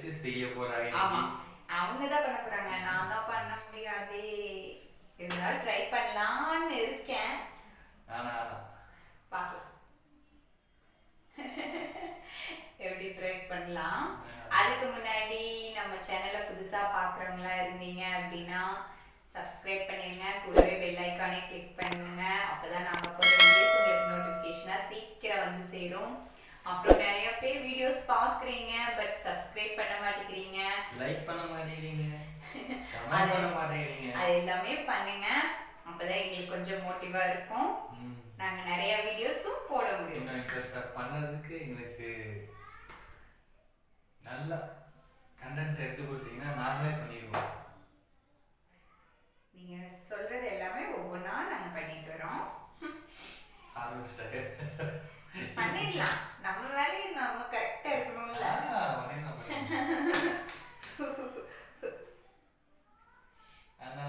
வச்சு செய்ய போறாங்க. ஆமா, அவங்க தான் பண்ண போறாங்க, நான் தான் பண்ண முடியாது. இருந்தாலும் ட்ரை பண்ணலாம்னு இருக்கேன். ஆனா பார்க்கலாம் எப்படி ட்ரை பண்ணலாம். அதுக்கு முன்னாடி நம்ம சேனலை புதுசா பார்க்குறவங்களா இருந்தீங்க அப்படின்னா சப்ஸ்கிரைப் பண்ணிடுங்க, கூடவே பெல் ஐக்கானே கிளிக் பண்ணுங்க. அப்பதான் நாங்கள் போகிற வீடியோஸ் உங்களுக்கு நோட்டிஃபிகேஷனாக சீக்கிரம் வந்து சேரும். அப்புறம் நிறைய பேர் வீடியோஸ் பார்க்குறீங்க, பட் சப்ஸ்கிரைப் பண்ண மாட்டேங்கிறீங்க, லைக் பண்ண மாட்டேங்கிறீங்க, கமெண்ட் பண்ண மாட்டேங்கிறீங்க. அது எல்லாமே பண்ணுங்க. அப்பதான் எங்களுக்கு கொஞ்சம் மோட்டிவா இருக்கும், நாங்கள் நிறைய வீடியோஸும் போட முடியும். இன்ட்ரெஸ்டாக பண்ணதுக்கு எங்களுக்கு நல்ல கண்டென்ட் எடுத்து கொடுத்தீங்கன்னா நாங்களே பண்ணிடுவோம். நீங்க சொல்றது எல்லாமே ஒவ்வொன்றா நாங்கள் பண்ணிட்டு வரோம். ஆரம்பிச்சிட்டாரு. பண்ணிடலாம், நம்ம வேலையை நம்ம கரெக்டாக இருக்கணும்ல. அண்ணா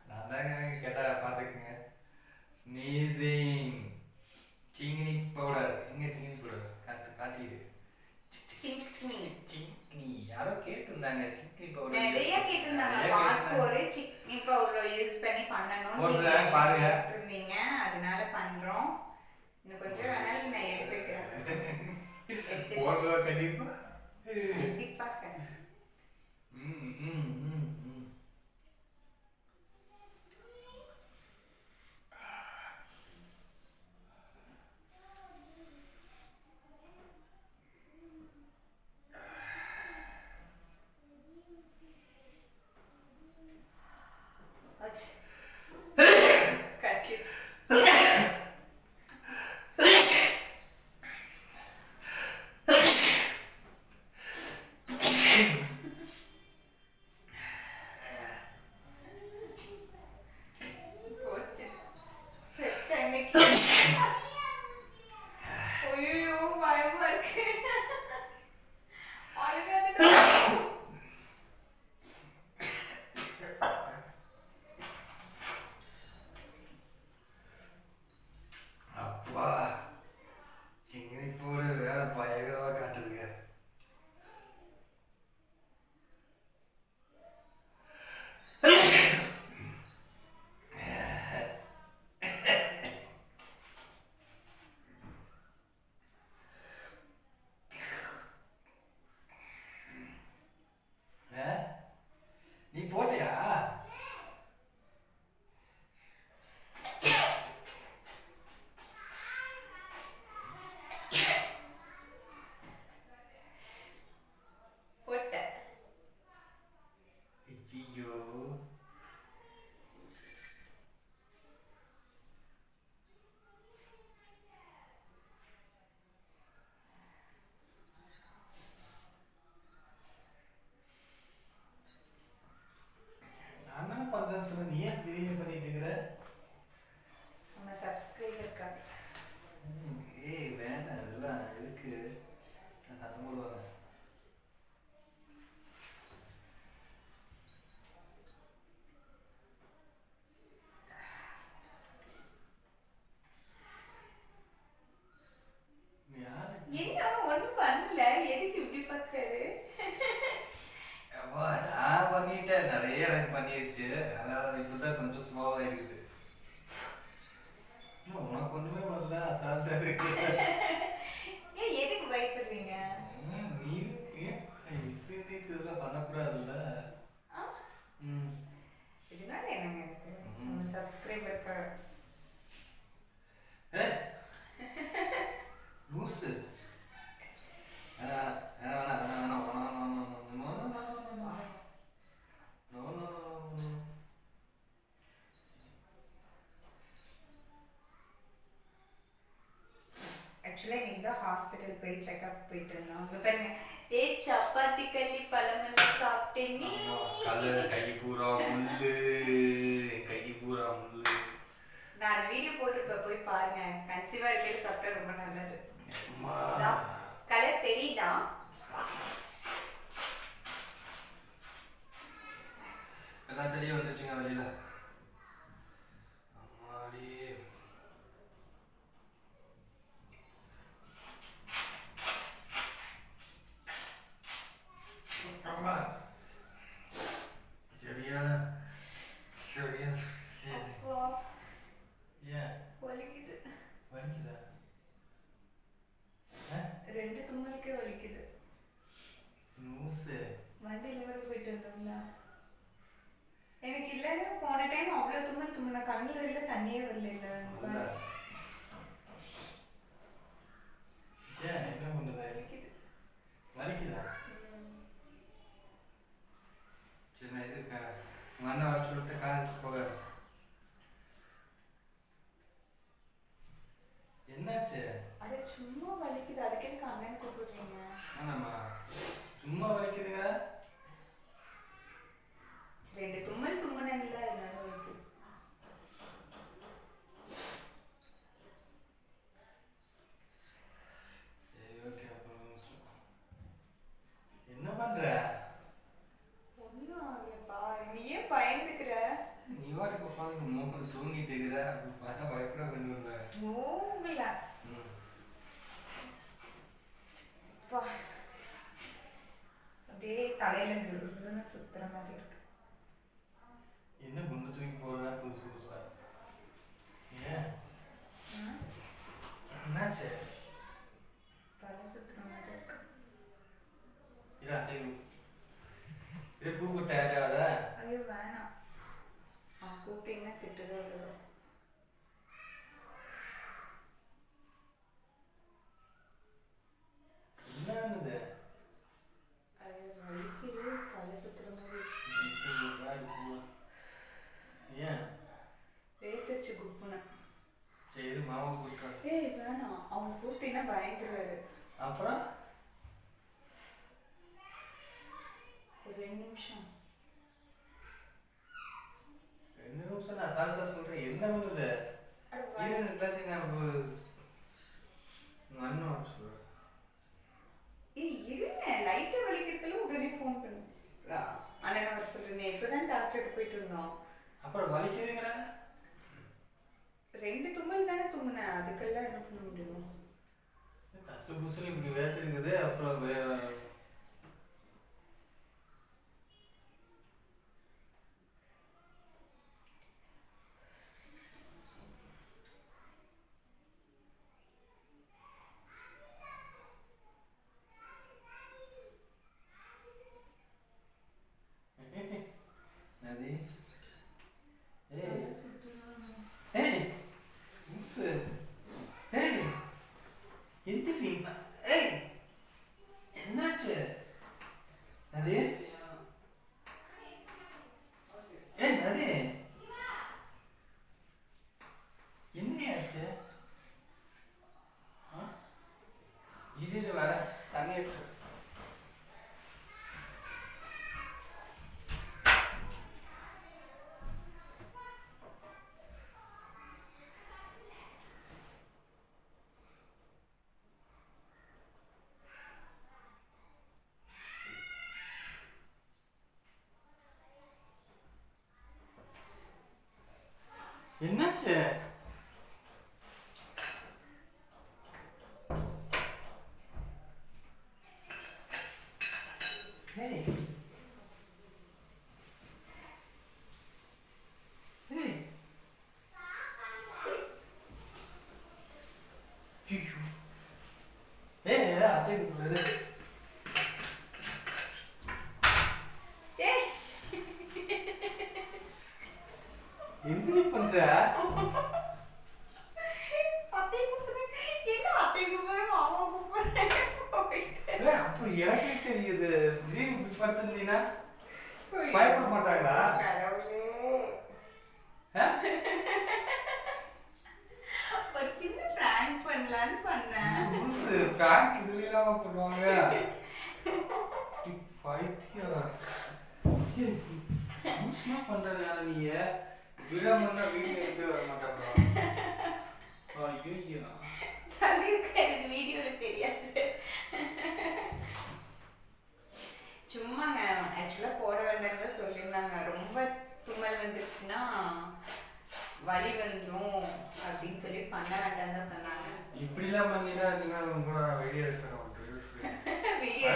நான் தாங்க கேட்டா பார்த்துக்குங்க. ஸ்னீசிங் சிங்கினி பவுடர், எங்கே சிங்கினி பவுடர் காட்டிடு. சிங்கினி யாரோ கேட்டிருந்தாங்க, சிங்கினி பவுடர் நிறைய கேட்டிருந்தாங்க. பார்ட் ஒரு சிங்கினி பவுடர் யூஸ் பண்ணி பண்ணணும்னு பாருங்க இருந்தீங்க, அதனால பண்றோம். இன்னும் கொஞ்சம் வேணாலும் நான் எடுத்து வைக்கிறேன். கண்டிப்பா நீ போட்டியா? போட்ட ஐயோ சொல்ல, நீ ஏன் திடீர்னு பண்ணிட்டு இருக்கிற? நம்ம சப்ஸ்கிரைபருக்காக. ஏய் வேணாம், இதெல்லாம் எதுக்கு சத்தம் போடுவாங்க. என்ன ஒண்ணும் பண்ணல, எதுக்கு இப்படி பார்க்கறாரு? நான் பண்ணிட்டேன், நிறைய எனக்கு பண்ணிருச்சு, அதனால இப்பதான் கொஞ்சம் ஸ்லோவா இருக்குது. உனக்கு ஒண்ணுமே வரல, அசால்ட்டா இருக்கு. ஏன் எதுக்கு பயப்படுறீங்க? நீ இதெல்லாம் பண்ணக்கூடாதுல்ல. இதனால என்னங்க இருக்கு, சப்ஸ்கிரைபருக்காக. லூசு. ஆக்சுவலாக இன்னைக்கு தான் ஹாஸ்பிட்டல் போய் செக்அப் போயிட்டு இருந்தோம். அங்கே பாருங்க, ஏ சப்பாத்தி கள்ளி பழமெல்லாம் சாப்பிட்டேனே. கை பூரா முள்ளு, கை பூரா முள்ளு. நான் அந்த வீடியோ போட்டிருப்பேன், போய் பாருங்க. கன்சீவா இருக்கிறது சாப்பிட்டா ரொம்ப நல்லது. கலர் தெரியுதா? எல்லா செடியும் வந்துச்சுங்க வெளியில. வலிக்க வலிக்குது. லூசு. வண்டியில வேற போயிட்டு வந்தோம்ல. எனக்கு இல்லைன்னா போன டைம் அவ்வளோ தும்மல் தும்மின கண்ணுல இல்ல தண்ணியே வரல. இல்ல. ஏன் என்ன பண்ணுது? வலிக்குது. வலிக்குதா? சரி நான் இருக்கா உங்க அண்ணா வர சொல்லிட்டு காலேஜ் போக. என்னாச்சு? அட சும்மா வலிக்குது, அதுக்கு எனக்கு அண்ணன் கூப்பிடுறீங்க? ஆமாம்மா சும்மா வலிக்குதுங்க. 2 தும்மல் தும்முனேன்ல, அதனால வலிக்குது. சரி ஓகே அப்புறம் என்ன பண்ற? ஒன்றும் ஆகலப்பா. நீ ஏன் பயந்துக்கிற? நீ வாட்டுக்கு உட்காந்து மூக்கம் தூங்கிட்டு இருக்கிற, அப்படி பார்த்தா பயப்பட வேணும்ல. தூங்கல. அப்பா அப்படியே தலையில குருன்னு சுத்துற மாதிரி இருக்கு. என்ன குண்டு தூக்கி போடுறா புதுசு புதுசா? ஏன் என்னாச்சு? தலை சுத்துற மாதிரி இருக்கு. இல்ல அத்தையும் இது கூப்பிட்ட யாராவத? ஐயோ வேணாம், கூப்பிட்டீங்கன்னா திட்டுதான் விழுகும். என்னது? அது வலிக்குது, தலை சுத்துற மாதிரி. ஏன் வேர்த்துச்சு குப்புன்னு. சரி மாமா கூப்பிட்டு. ஏய் வேணாம், அவங்க கூப்பிட்டீங்கன்னா பயந்துருவாரு. அப்புறம் ஒரு 2 நிமிஷம். 2 நிமிஷம் நான் சால்சா சொல்றேன். என்ன பண்ணுது? இது எல்லாத்தையும் நான் உங்க அண்ணன் வர சொல்றேன். ஏய் இருங்க, லைட்டா வலிக்கிறதுல உடனே ஃபோன் பண்ணு. அண்ணன் வர சொல்றேன். இப்பதான் டாக்டர் போயிட்டு இருந்தோம். அப்புறம் வலிக்குதுங்கிற? 2 தும்மல் தானே தும்முனேன், அதுக்கெல்லாம் என்ன பண்ண முடியும்? கசு புசுன்னு இப்படி வேச்சிருக்குது. அப்புறம் நதி ஏய் ஏய் மிஸ் ஏய் எதுக்கு சீன்? ஏய் என்னாச்சு நதி? ஏய் நதி என்னையாச்சு? இது வர தண்ணி எடுத்து. என்னாச்சு? ஏய் ஏய் ஐயோ ஏய் அத்தை கூப்பிடுறது. என்ன பண்ற? அத்தை கூப்பிடுறேன். என்ன அத்தை கூப்பிடுறேன், மாமா கூப்பிடுறேன். அப்ப எனக்கே தெரியுது. இப்படி படுத்திருந்தீங்கன்னா பயப்பட மாட்டாங்களா? ஒரு சின்ன பிராங்க் பண்ணலான்னு பண்ணேன். பிராங்க் இதுலாம் பண்ணுவாங்க. பைத்தியம் பண்றதுனால நீங்க விடாமன்னா வீடியோ எடுத்து வர மாட்டாங்களா? ஐயோ எனக்கு வீடியோல தெரியாது. சும்மாங்க, ஆக்சுவலா போட வேண்டாம்னு சொல்லியிருந்தாங்க. ரொம்ப தும்மல் வந்துருச்சுன்னா வலி வந்துடும் அப்படின்னு சொல்லி பண்ண வேண்டாம் தான் சொன்னாங்க. இப்படிலாம் பண்ணினா கூட வீடியோ எடுக்கணும். வீடியோ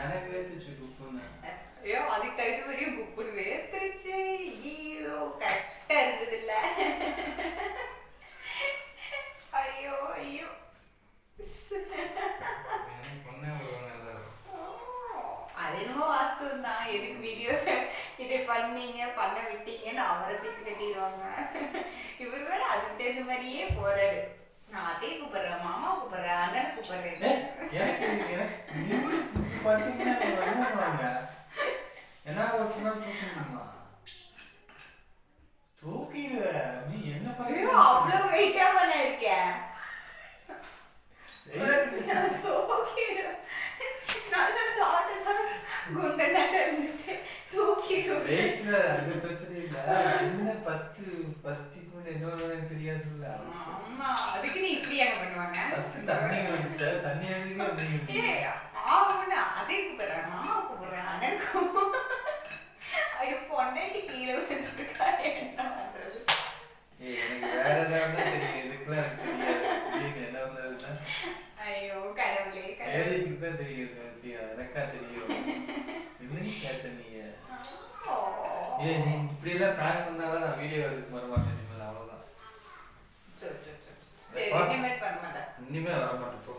எனக்கு வேர்த்துச்சு குப்புன்னு. ஐயோ அதுக்கு தகுந்த மாதிரியும் குப்புன்னு வேர்த்துருச்சு. ஐயோ கரெக்டா இருந்தது இல்ல. அதுக்கு தகுந்த மாதிரியே போறாரு. நான் அதே கூப்பிடுறேன், மாமா கூப்பிடுறேன், அண்ணனை கூப்பிடுறேன். என்ன தூக்கிடுவ நீ என்ன பண்ண அவ்வளவு வெயிட்டா பண்ண இருக்கேன். அதுக்கு நீ இப்படி எங்க பண்ணுவாங்க அதே கூப்பிடுறேன், மாமா கூப்பிடுறேன், அண்ணன் ஐயோ பொண்டாட்டி கீழே விழுந்துருக்கா, என்ன பண்றது? ஐயோ கடவுளே இப்படியெல்லாம் பிராங்க் பண்ணாதான் நான் வீடியோ எடுத்து வர மாட்டேன். அவ்வளவுதான். இனிமேல் பண்ண மாட்டேன். இனிமே வர மாட்டேன் போ.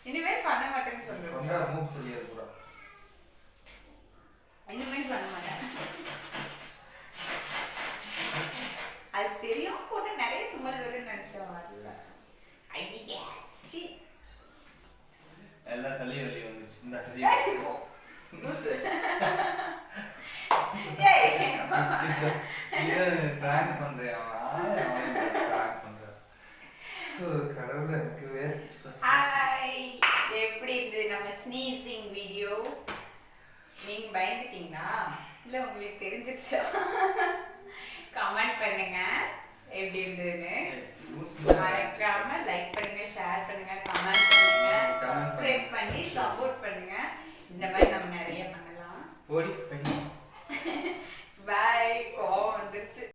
இனிமேல் பண்ண மாட்டேன்னு சொல்றேன். மூக்கு சொல்லியாது கூட. இனிமேல் பண்ண மாட்டேன். அது தெரியும் போட்டு நிறைய தும்மல் வருதுன்னு நினைச்சோம். அதுல ஐயா சி எல்லாம் சளி வெளியே வந்துச்சு. இந்த பிராங்க் பண்றேன் கடவுள எப்படி இது நம்ம ஸ்னீசிங் வீடியோ? நீங்க பயந்துட்டீங்களா இல்ல உங்களுக்கு தெரிஞ்சிருச்சா? கமெண்ட் பண்ணுங்க எப்படி இருந்ததுன்னு. மறக்காம லைக் பண்ணுங்க, ஷேர் பண்ணுங்க, கமெண்ட் பண்ணுங்க, சப்ஸ்கிரைப் பண்ணி சப்போர்ட் பண்ணுங்க. இந்த மாதிரி நம்ம நிறைய பண்ணலாம்.